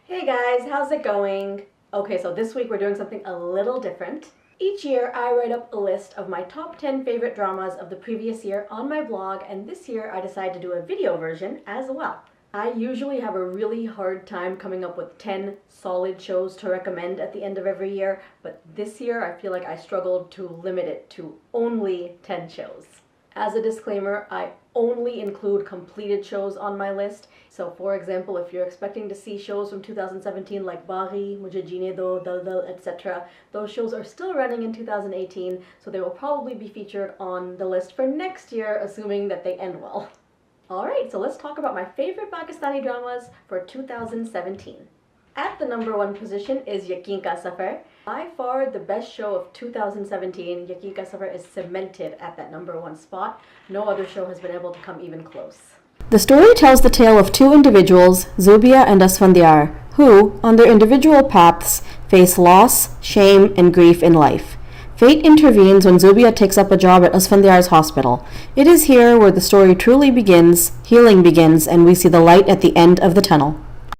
Hey guys, how's it going? Okay, so this week we're doing something a little different. Each year I write up a list of my top 10 favorite dramas of the previous year on my blog, and this year I decided to do a video version as well. I usually have a really hard time coming up with 10 solid shows to recommend at the end of every year, but this year I feel like I struggled to limit it to only 10 shows. As a disclaimer, I only include completed shows on my list. So for example, if you're expecting to see shows from 2017 like Baghi, Mujhe Jeene Do, Dal Dal, etc., those shows are still running in 2018, so they will probably be featured on the list for next year, assuming that they end well. Alright, so let's talk about my favorite Pakistani dramas for 2017. At the number one position is Yaqeen Ka Safar. By far the best show of 2017, Yaqeen Ka Safar is cemented at that number one spot. No other show has been able to come even close. The story tells the tale of two individuals, Zubia and Asfandiar, who, on their individual paths, face loss, shame, and grief in life. Fate intervenes when Zubia takes up a job at Asfandiar's hospital. It is here where the story truly begins, healing begins, and we see the light at the end of the tunnel.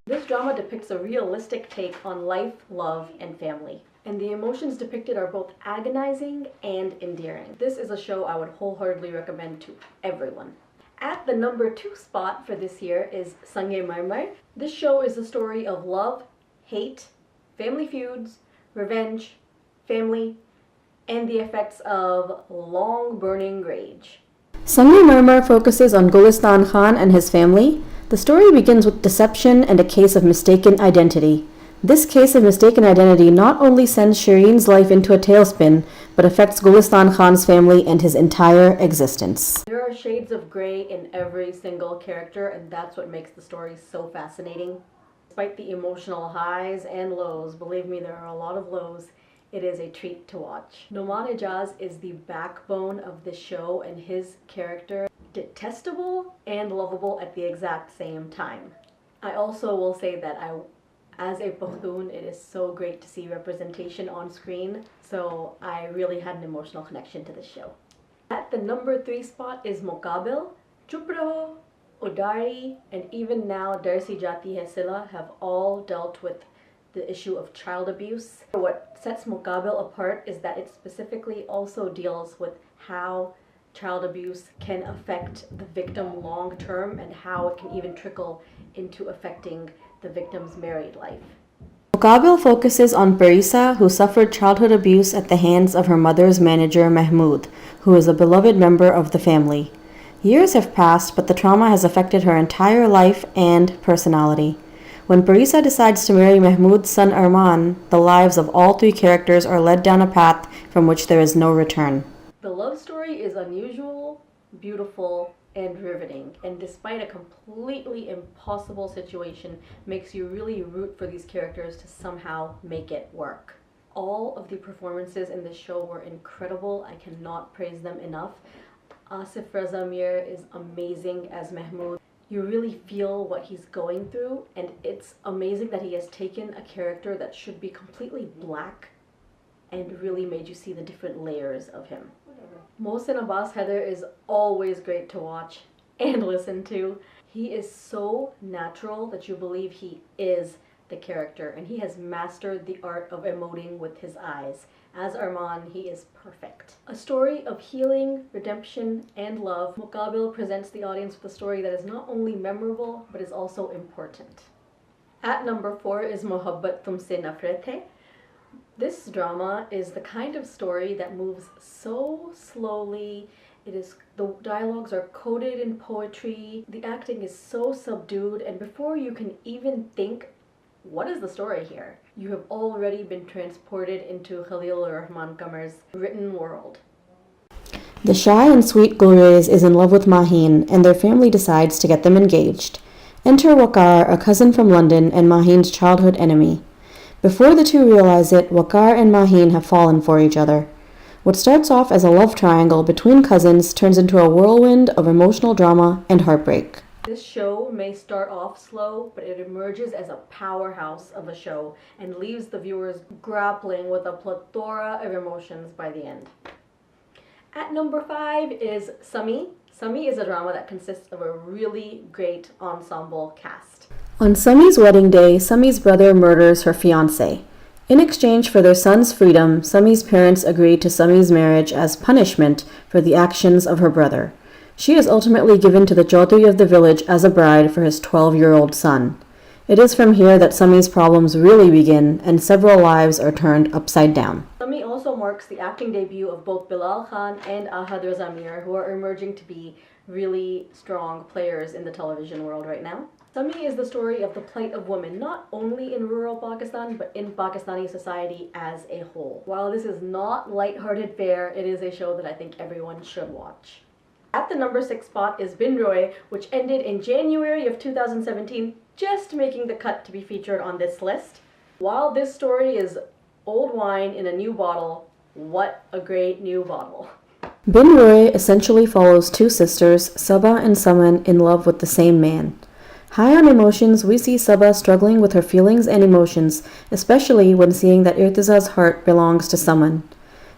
This drama depicts a realistic take on life, love, and family. And the emotions depicted are both agonizing and endearing. This is a show I would wholeheartedly recommend to everyone. At the number two spot for this year is Sange Marmar. This show is a story of love, hate, family feuds, revenge, family, and the effects of long-burning rage. Sange Marmar focuses on Gulistan Khan and his family. The story begins with deception and a case of mistaken identity. This case of mistaken identity not only sends Shireen's life into a tailspin, but affects Gulistan Khan's family and his entire existence. There are shades of gray in every single character, and that's what makes the story so fascinating. Despite the emotional highs and lows, believe me, there are a lot of lows, it is a treat to watch. Noman Ijaz is the backbone of the show, and his character detestable and lovable at the exact same time. I also will say that as a Pakhtun, it is so great to see representation on screen, so I really had an emotional connection to this show. At the number three spot is Muqabil. Chup Raho, Udari, and even now Dar Si Jati Hai Sila have all dealt with the issue of child abuse. What sets Muqabil apart is that it specifically also deals with how child abuse can affect the victim long term and how it can even trickle into affecting the victim's married life. Muqabil focuses on Parisa, who suffered childhood abuse at the hands of her mother's manager Mahmood, who is a beloved member of the family. Years have passed, but the trauma has affected her entire life and personality. When Parisa decides to marry Mahmood's son Arman, the lives of all three characters are led down a path from which there is no return. The love story is unusual, beautiful, and riveting, and despite a completely impossible situation, makes you really root for these characters to somehow make it work. All of the performances in this show were incredible. I cannot praise them enough. Asif Raza Mir is amazing as Mahmood. You really feel what he's going through, and it's amazing that he has taken a character that should be completely black and really made you see the different layers of him. Mohsin Abbas Heather is always great to watch and listen to. He is so natural that you believe he is the character, and he has mastered the art of emoting with his eyes. As Arman, he is perfect. A story of healing, redemption, and love, Muqabil presents the audience with a story that is not only memorable, but is also important. At number four is Mohabbat Tumse Nafrat Hai. This drama is the kind of story that moves so slowly. The dialogues are coded in poetry, the acting is so subdued, and before you can even think, what is the story here? You have already been transported into Khalil Rahman Qamar's written world. The shy and sweet Gulrez is in love with Maheen, and their family decides to get them engaged. Enter Waqar, a cousin from London and Maheen's childhood enemy. Before the two realize it, Waqar and Maheen have fallen for each other. What starts off as a love triangle between cousins turns into a whirlwind of emotional drama and heartbreak. This show may start off slow, but it emerges as a powerhouse of a show and leaves the viewers grappling with a plethora of emotions by the end. At number five is Sami. Sami is a drama that consists of a really great ensemble cast. On Sami's wedding day, Sami's brother murders her fiancé. In exchange for their son's freedom, Sami's parents agree to Sami's marriage as punishment for the actions of her brother. She is ultimately given to the Chaudhry of the village as a bride for his 12-year-old son. It is from here that Sami's problems really begin, and several lives are turned upside down. Sami also marks the acting debut of both Bilal Khan and Ahad Raza Mir, who are emerging to be really strong players in the television world right now. Sami is the story of the plight of women, not only in rural Pakistan, but in Pakistani society as a whole. While this is not light-hearted fare, it is a show that I think everyone should watch. At the number 6 spot is Bin Roy, which ended in January of 2017, just making the cut to be featured on this list. While this story is old wine in a new bottle, what a great new bottle. Bin Roy essentially follows two sisters, Saba and Saman, in love with the same man. High on emotions, we see Saba struggling with her feelings and emotions, especially when seeing that Irtiza's heart belongs to Saman.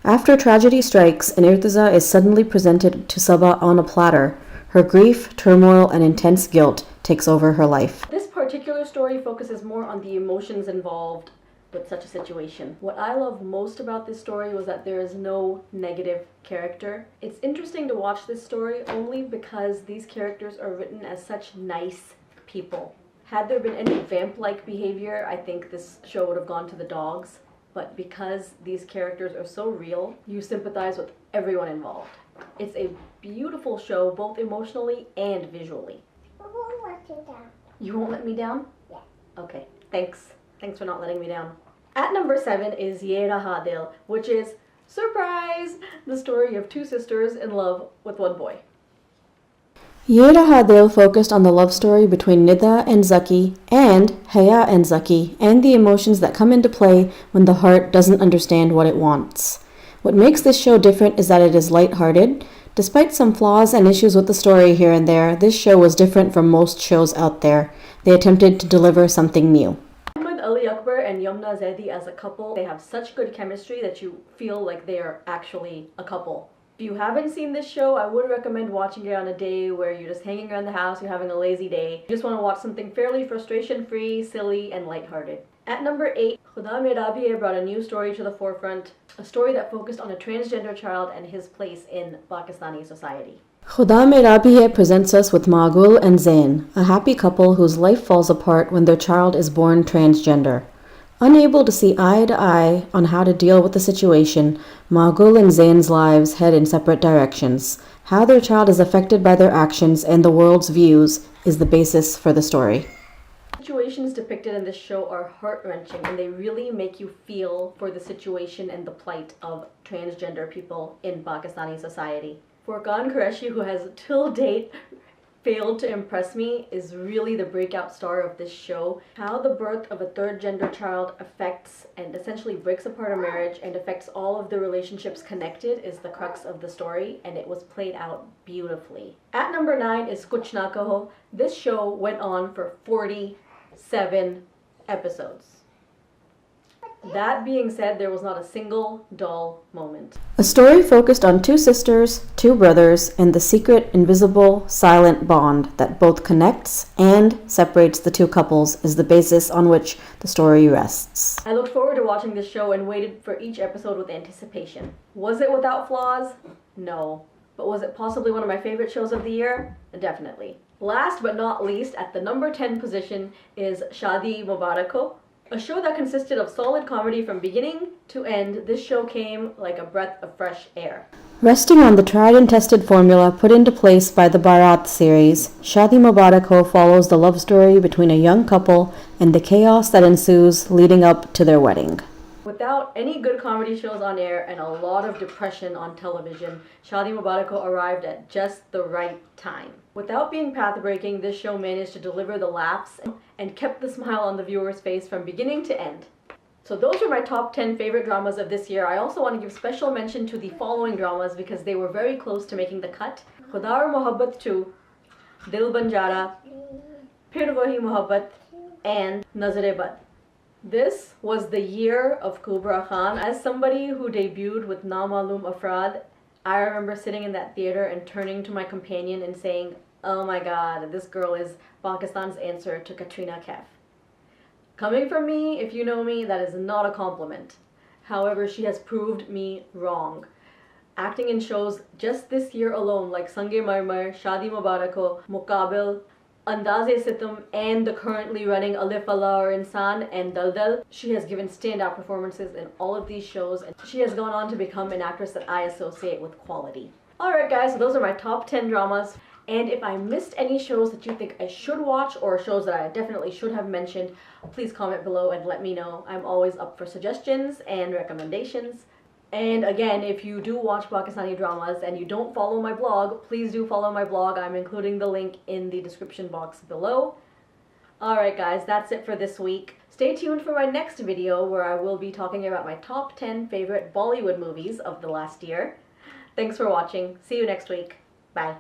After tragedy strikes and Irtiza is suddenly presented to Saba on a platter, her grief, turmoil, and intense guilt takes over her life. This particular story focuses more on the emotions involved with such a situation. What I love most about this story was that there is no negative character. It's interesting to watch this story only because these characters are written as such nice people. Had there been any vamp-like behavior, I think this show would have gone to the dogs. But because these characters are so real, you sympathize with everyone involved. It's a beautiful show, both emotionally and visually. I won't let you down. You won't let me down? Yeah. Okay, thanks. Thanks for not letting me down. At number 7 is Janna Havel, which is, surprise, the story of two sisters in love with one boy. Janna Havel focused on the love story between Nida and Zaki, and Haya and Zaki, and the emotions that come into play when the heart doesn't understand what it wants. What makes this show different is that it is light-hearted. Despite some flaws and issues with the story here and there, this show was different from most shows out there. They attempted to deliver something new. Ali Akbar and Yumna Zaidi as a couple, they have such good chemistry that you feel like they are actually a couple. If you haven't seen this show, I would recommend watching it on a day where you're just hanging around the house, you're having a lazy day. You just want to watch something fairly frustration-free, silly, and lighthearted. At number 8, Khuda Mein Rabhi brought a new story to the forefront, a story that focused on a transgender child and his place in Pakistani society. Khuda Mein Rabhi presents us with Magul and Zain, a happy couple whose life falls apart when their child is born transgender. Unable to see eye to eye on how to deal with the situation, Magul and Zain's lives head in separate directions. How their child is affected by their actions and the world's views is the basis for the story. Situations depicted in this show are heart-wrenching, and they really make you feel for the situation and the plight of transgender people in Pakistani society. For God Qureshi, who has till date failed to impress me, is really the breakout star of this show. How the birth of a third gender child affects and essentially breaks apart a marriage and affects all of the relationships connected is the crux of the story, and it was played out beautifully. At number 9 is Kuch Na Kaho. This show went on for 47 episodes. That being said, there was not a single dull moment. A story focused on two sisters, two brothers, and the secret, invisible, silent bond that both connects and separates the two couples is the basis on which the story rests. I looked forward to watching this show and waited for each episode with anticipation. Was it without flaws? No. But was it possibly one of my favorite shows of the year? Definitely. Last but not least, at the number 10 position is Shadi Mubarako. A show that consisted of solid comedy from beginning to end. This show came like a breath of fresh air. Resting on the tried and tested formula put into place by the Bharat series, Shadi Mubarako follows the love story between a young couple and the chaos that ensues leading up to their wedding. Without any good comedy shows on air and a lot of depression on television, Shadi Mubarako arrived at just the right time. Without being path-breaking, this show managed to deliver the laughs and kept the smile on the viewer's face from beginning to end. So those were my top 10 favorite dramas of this year. I also want to give special mention to the following dramas because they were very close to making the cut. Khuda Aur Mohabbat 2, Dil Banjara, Phir Wahi Mohabbat, and Nazar-e-Bad. This was the year of Kubra Khan. As somebody who debuted with Na Maloom Afraad, I remember sitting in that theater and turning to my companion and saying, Oh my god, this girl is Pakistan's answer to Katrina Kaif. Coming from me, if you know me, that is not a compliment. However, she has proved me wrong. Acting in shows just this year alone like Sange Marmar, Shadi Mubarak Ho, Muqabil, Andaz-e-Sitam, and the currently running Alif Allah or Insan and Dal. She has given standout performances in all of these shows, and she has gone on to become an actress that I associate with quality. Alright guys, so those are my top 10 dramas. And if I missed any shows that you think I should watch or shows that I definitely should have mentioned, please comment below and let me know. I'm always up for suggestions and recommendations. And again, if you do watch Pakistani dramas and you don't follow my blog, please do follow my blog. I'm including the link in the description box below. Alright guys, that's it for this week. Stay tuned for my next video where I will be talking about my top 10 favorite Bollywood movies of the last year. Thanks for watching. See you next week. Bye.